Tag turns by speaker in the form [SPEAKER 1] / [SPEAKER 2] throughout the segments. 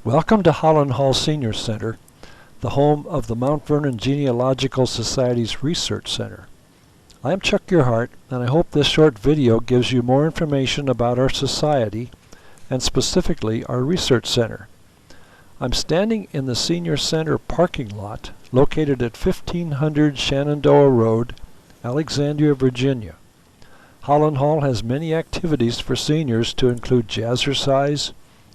[SPEAKER 1] Welcome to Holland Hall Senior Center, the home of the Mount Vernon Genealogical Society's Research Center. I am Chuck Gearhart, and I hope this short video gives you more information about our society, and specifically our Research Center. I'm standing in the Senior Center parking lot located at 1500 Shenandoah Road, Alexandria, Virginia. Holland Hall has many activities for seniors to include jazzercise,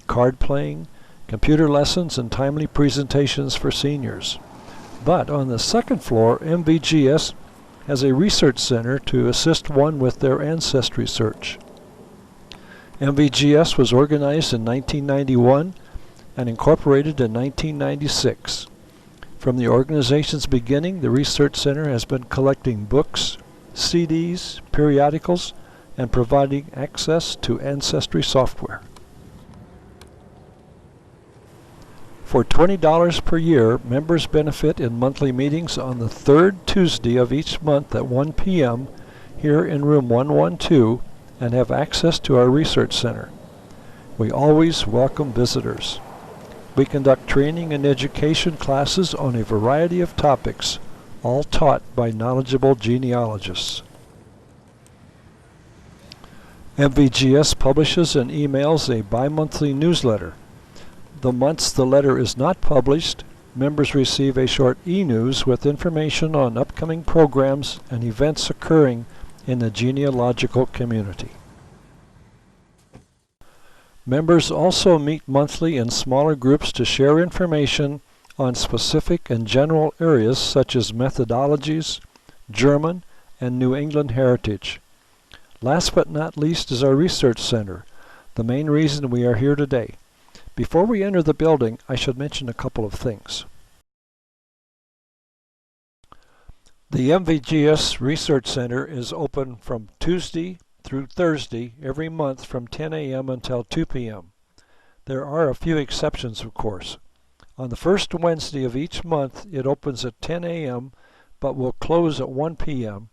[SPEAKER 1] card playing, computer lessons, and timely presentations for seniors. But on the second floor, MVGS has a research center to assist one with their ancestry search. MVGS was organized in 1991 and incorporated in 1996. From the organization's beginning, the Research Center has been collecting books, CDs, periodicals, and providing access to ancestry software. For $20 per year, members benefit in monthly meetings on the third Tuesday of each month at 1 p.m. here in room 112 and have access to our Research Center. We always welcome visitors. We conduct training and education classes on a variety of topics, all taught by knowledgeable genealogists. MVGS publishes and emails a bi-monthly newsletter. The months the letter is not published, members receive a short e-news with information on upcoming programs and events occurring in the genealogical community. Members also meet monthly in smaller groups to share information on specific and general areas such as methodologies, German, and New England heritage. Last but not least is our Research Center, the main reason we are here today. Before we enter the building, I should mention a couple of things. The MVGS Research Center is open from Tuesday through Thursday every month from 10 a.m. until 2 p.m. There are a few exceptions, of course. On the first Wednesday of each month, it opens at 10 a.m. but will close at 1 p.m.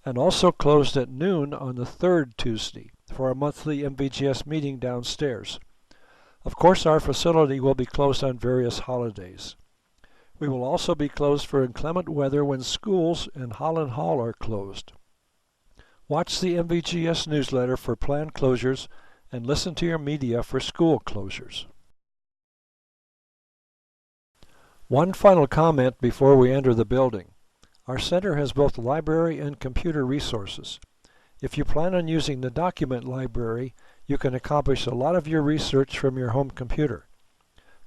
[SPEAKER 1] and also closed at noon on the third Tuesday for a monthly MVGS meeting downstairs. Of course, our facility will be closed on various holidays. We will also be closed for inclement weather when schools and Holland Hall are closed. Watch the MVGS newsletter for planned closures and listen to your media for school closures. One final comment before we enter the building. Our center has both library and computer resources. If you plan on using the document library, you can accomplish a lot of your research from your home computer.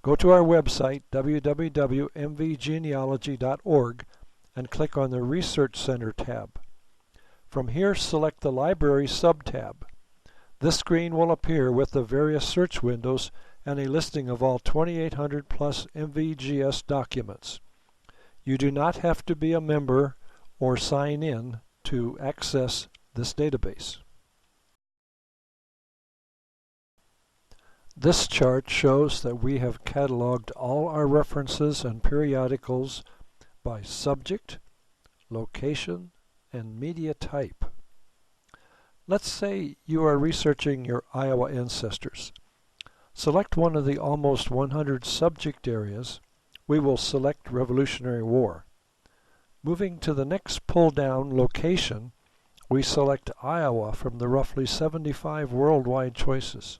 [SPEAKER 1] Go to our website, www.mvgenealogy.org, and click on the Research Center tab. From here, select the Library sub-tab. This screen will appear with the various search windows and a listing of all 2,800 plus MVGS documents. You do not have to be a member or sign in to access this database. This chart shows that we have cataloged all our references and periodicals by subject, location, and media type. Let's say you are researching your Iowa ancestors. Select one of the almost 100 subject areas. We will select Revolutionary War. Moving to the next pull-down, location, we select Iowa from the roughly 75 worldwide choices.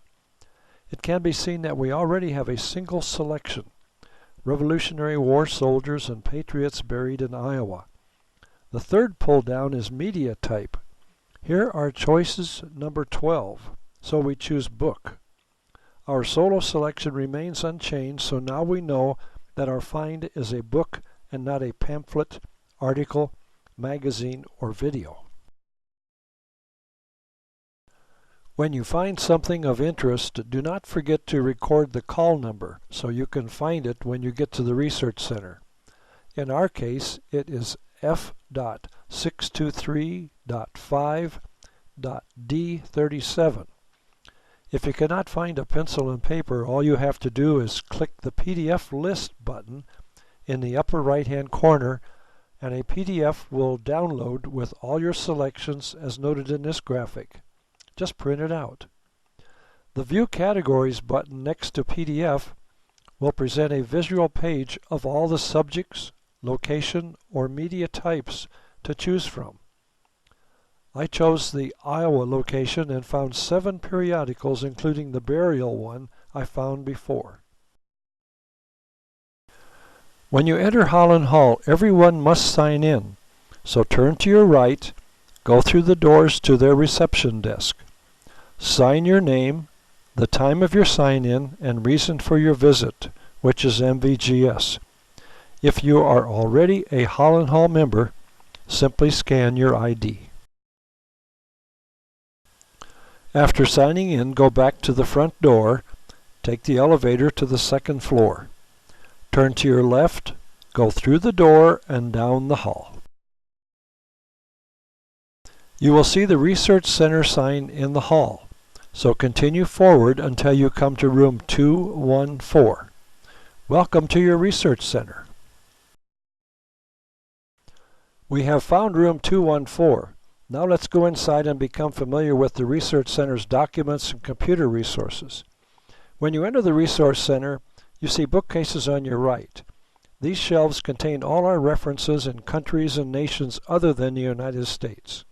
[SPEAKER 1] It can be seen that we already have a single selection, Revolutionary War soldiers and patriots buried in Iowa. The third pull-down is media type. Here are choices number 12, so we choose book. Our solo selection remains unchanged, so now we know that our find is a book and not a pamphlet, article, magazine, or video. When you find something of interest, do not forget to record the call number so you can find it when you get to the Research Center. In our case, it is F.623.5.D37. If you cannot find a pencil and paper, all you have to do is click the PDF list button in the upper right-hand corner, and a PDF will download with all your selections as noted in this graphic. Just print it out. The View Categories button next to PDF will present a visual page of all the subjects, location, or media types to choose from. I chose the Iowa location and found 7 periodicals, including the burial one I found before. When you enter Holland Hall, everyone must sign in, so turn to your right, go through the doors to their reception desk. Sign your name, the time of your sign-in, and reason for your visit, which is MVGS. If you are already a Holland Hall member, simply scan your ID. After signing in, go back to the front door, take the elevator to the 2nd floor. Turn to your left, go through the door and down the hall. You will see the Research Center sign in the hall, so continue forward until you come to room 214. Welcome to your Research Center. We have found room 214. Now let's go inside and become familiar with the Research Center's documents and computer resources. When you enter the Resource Center, you see bookcases on your right. These shelves contain all our references in countries and nations other than the United States.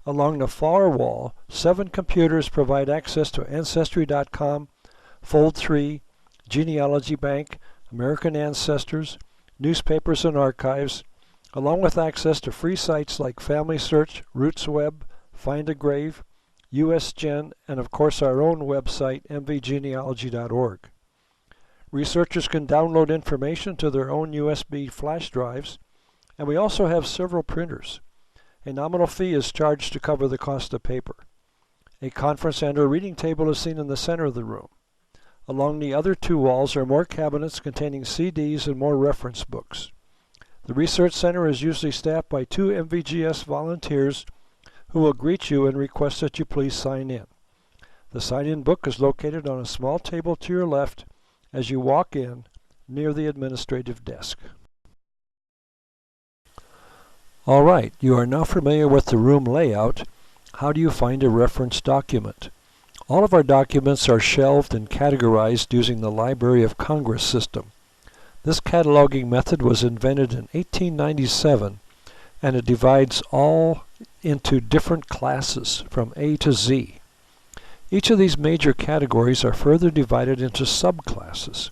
[SPEAKER 1] Along the far wall, 7 computers provide access to Ancestry.com, Fold3, Genealogy Bank, American Ancestors, newspapers and archives, along with access to free sites like Family Search, RootsWeb, Find a Grave, USGen, and of course our own website, mvgenealogy.org. Researchers can download information to their own USB flash drives, and we also have several printers. A nominal fee is charged to cover the cost of paper. A conference and or reading table is seen in the center of the room. Along the other 2 walls are more cabinets containing CDs and more reference books. The Research Center is usually staffed by 2 MVGS volunteers who will greet you and request that you please sign in. The sign-in book is located on a small table to your left as you walk in near the administrative desk. All right, you are now familiar with the room layout. How do you find a reference document? All of our documents are shelved and categorized using the Library of Congress system. This cataloging method was invented in 1897, and it divides all into different classes from A to Z. Each of these major categories are further divided into subclasses.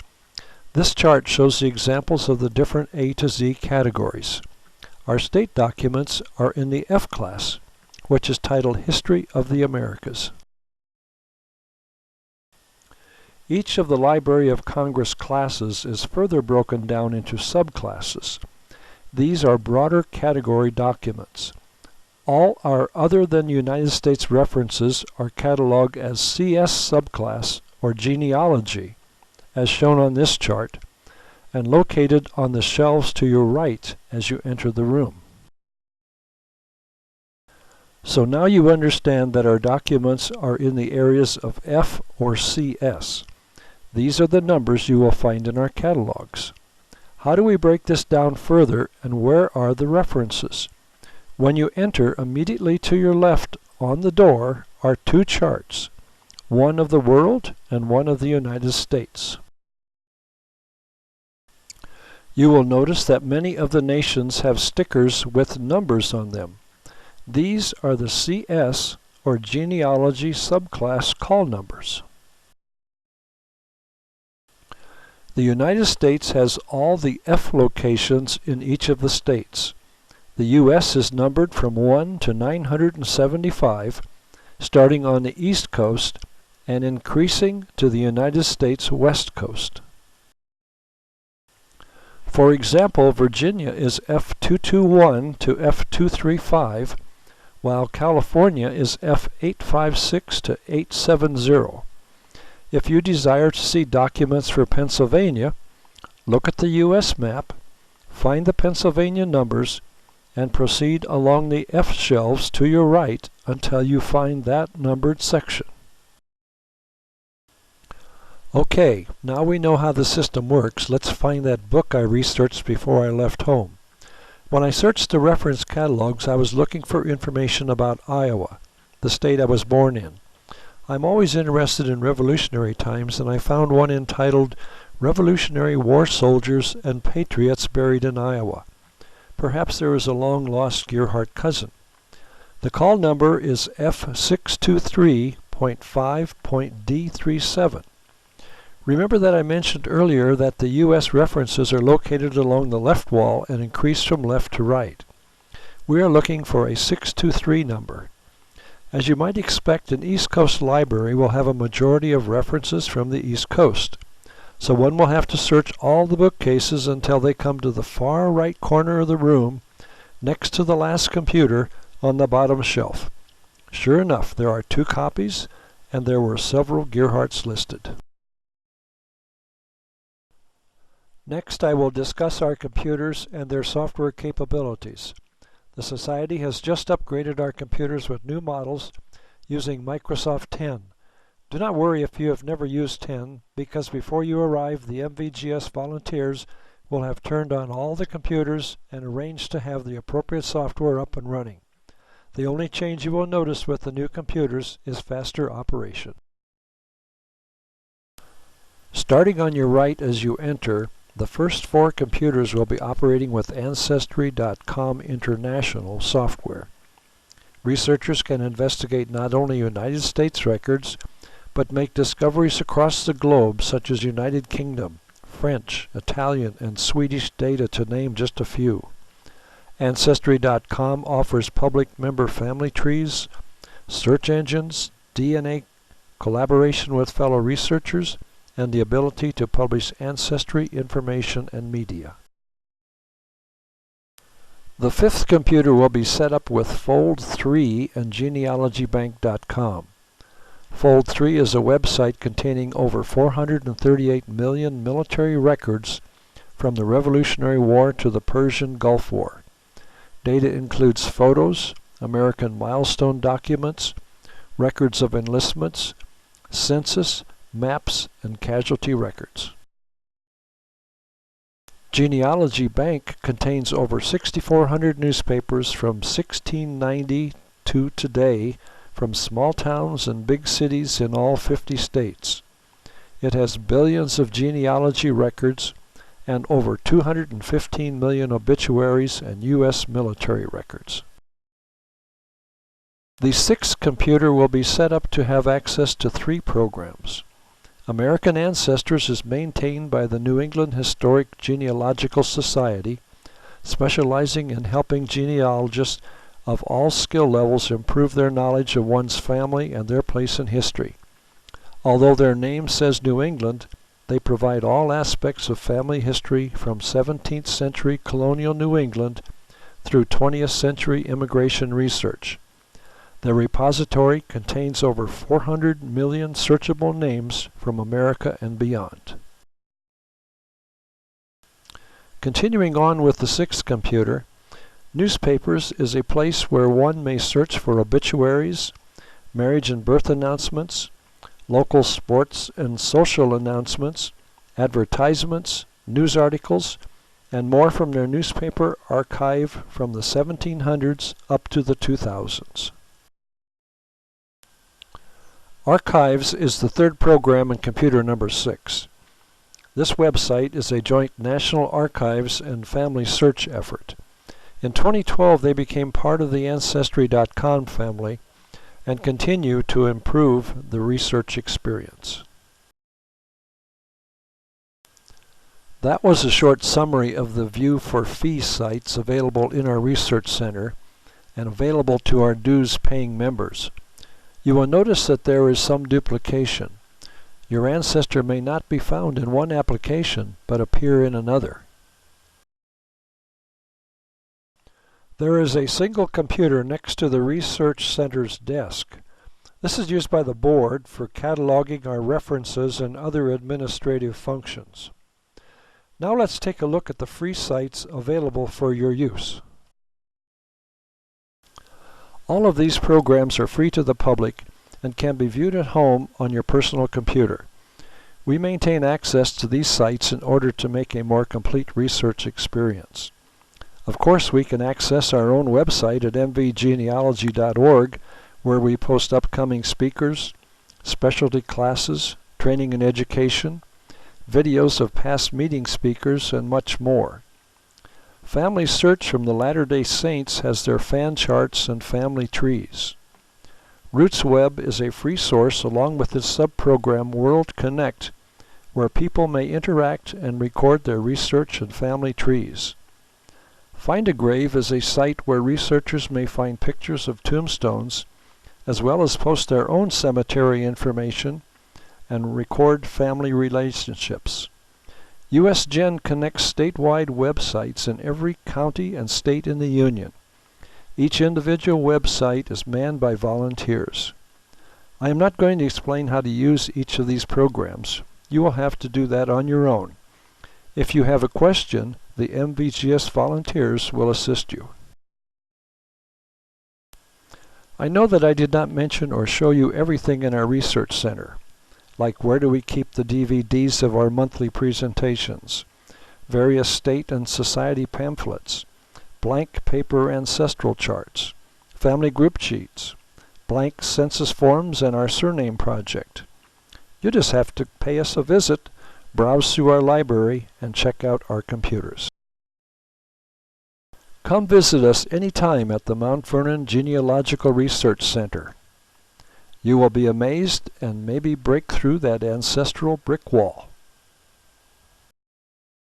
[SPEAKER 1] This chart shows the examples of the different A to Z categories. Our state documents are in the F class, which is titled History of the Americas. Each of the Library of Congress classes is further broken down into subclasses. These are broader category documents. All our other than United States references are cataloged as CS subclass or genealogy, as shown on this chart, and located on the shelves to your right as you enter the room. So now you understand that our documents are in the areas of F or CS. These are the numbers you will find in our catalogs. How do we break this down further, and where are the references? When you enter, immediately to your left on the door are 2 charts, one of the world and one of the United States. You will notice that many of the nations have stickers with numbers on them. These are the CS or genealogy subclass call numbers. The United States has all the F locations in each of the states. The U.S. is numbered from 1 to 975, starting on the East Coast and increasing to the United States West Coast. For example, Virginia is F221 to F235, while California is F856 to 870. If you desire to see documents for Pennsylvania, look at the U.S. map, find the Pennsylvania numbers, and proceed along the F shelves to your right until you find that numbered section. Okay, now we know how the system works. Let's find that book I researched before I left home. When I searched the reference catalogs, I was looking for information about Iowa, the state I was born in. I'm always interested in revolutionary times, and I found one entitled Revolutionary War soldiers and patriots buried in Iowa. Perhaps there is a long-lost Gearhart cousin. The call number is F623.5.D37. Remember that I mentioned earlier that the U.S. references are located along the left wall and increase from left to right. We are looking for a 623 number. As you might expect, an East Coast library will have a majority of references from the East Coast, so one will have to search all the bookcases until they come to the far right corner of the room, next to the last computer on the bottom shelf. Sure enough, there are 2 copies, and there were several Gearharts listed. Next, I will discuss our computers and their software capabilities. The Society has just upgraded our computers with new models using Microsoft 10. Do not worry if you have never used 10, because before you arrive, the MVGS volunteers will have turned on all the computers and arranged to have the appropriate software up and running. The only change you will notice with the new computers is faster operation. Starting on your right as you enter, the first 4 computers will be operating with Ancestry.com International software. Researchers can investigate not only United States records, but make discoveries across the globe such as United Kingdom, French, Italian, and Swedish data, to name just a few. Ancestry.com offers public member family trees, search engines, DNA collaboration with fellow researchers, and the ability to publish ancestry information and media. The 5th computer will be set up with Fold3 and genealogybank.com. Fold3 is a website containing over 438 million military records from the Revolutionary War to the Persian Gulf War. Data includes photos, American milestone documents, records of enlistments, census, maps, and casualty records. Genealogy Bank contains over 6,400 newspapers from 1690 to today from small towns and big cities in all 50 states. It has billions of genealogy records and over 215 million obituaries and U.S. military records. The 6th computer will be set up to have access to 3 programs. American Ancestors is maintained by the New England Historic Genealogical Society, specializing in helping genealogists of all skill levels improve their knowledge of one's family and their place in history. Although their name says New England, they provide all aspects of family history from 17th century colonial New England through 20th century immigration research. The repository contains over 400 million searchable names from America and beyond. Continuing on with the 6th computer, Newspapers is a place where one may search for obituaries, marriage and birth announcements, local sports and social announcements, advertisements, news articles, and more from their newspaper archive from the 1700s up to the 2000s. Archives is the 3rd program in computer number 6. This website is a joint National Archives and Family Search effort. In 2012, they became part of the Ancestry.com family and continue to improve the research experience. That was a short summary of the View for Fee sites available in our Research Center and available to our dues-paying members. You will notice that there is some duplication. Your ancestor may not be found in one application, but appear in another. There is a single computer next to the Research Center's desk. This is used by the board for cataloging our references and other administrative functions. Now let's take a look at the free sites available for your use. All of these programs are free to the public and can be viewed at home on your personal computer. We maintain access to these sites in order to make a more complete research experience. Of course, we can access our own website at mvgenealogy.org, where we post upcoming speakers, specialty classes, training and education, videos of past meeting speakers, and much more. Family Search from the Latter-day Saints has their fan charts and family trees. RootsWeb is a free source along with its subprogram World Connect, where people may interact and record their research and family trees. Find a Grave is a site where researchers may find pictures of tombstones, as well as post their own cemetery information and record family relationships. USGen connects statewide websites in every county and state in the Union. Each individual website is manned by volunteers. I am not going to explain how to use each of these programs. You will have to do that on your own. If you have a question, the MVGS volunteers will assist you. I know that I did not mention or show you everything in our research center, like where do we keep the DVDs of our monthly presentations, various state and society pamphlets, blank paper ancestral charts, family group sheets, blank census forms, and our surname project. You just have to pay us a visit, browse through our library, and check out our computers. Come visit us anytime at the Mount Vernon Genealogical Research Center. You will be amazed and maybe break through that ancestral brick wall.